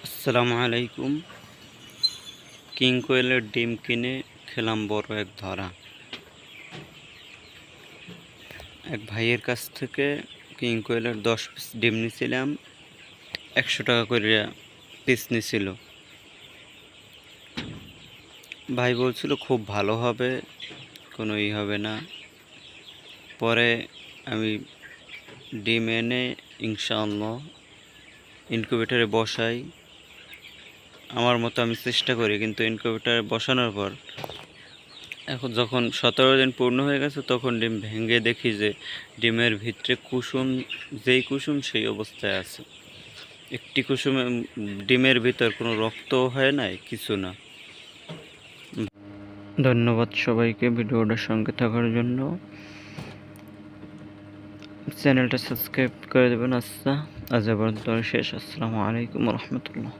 আসসালামু আলাইকুম। কিং কোয়েলের ডিম কিনে খেলাম বড় এক ধরা। এক ভাইয়ের কাছ থেকে কিং কোয়েলের 10 পিস ডিম নিয়েছিলাম, 100 টাকা করে পিস নিছিল। ভাই বলছিল খুব ভালো হবে, কোনো হবে না। পরে আমি ডিম এনে ইনশাআল্লাহ ইনকিউবেটরে বসাই। আমার মতো আমি চেষ্টা করি, কিন্তু ইনকিউবেটরে বসানোর পর এখন যখন 17 দিন পূর্ণ হয়ে গেছে, তখন ডিম ভেঙে দেখি যে ডিমের ভিতরে কুসুম, যেই কুসুম সেই অবস্থায় আছে। একটি কুসুমে ডিমের ভিতর কোনো রক্তও হয় নাই, কিছু না। ধন্যবাদ সবাইকে ভিডিওটার সঙ্গে থাকার জন্য। চ্যানেলটা সাবস্ক্রাইব করে দেবেন। আজ পর্যন্ত শেষ। আসসালামু আলাইকুম রহমতুল্লাহ।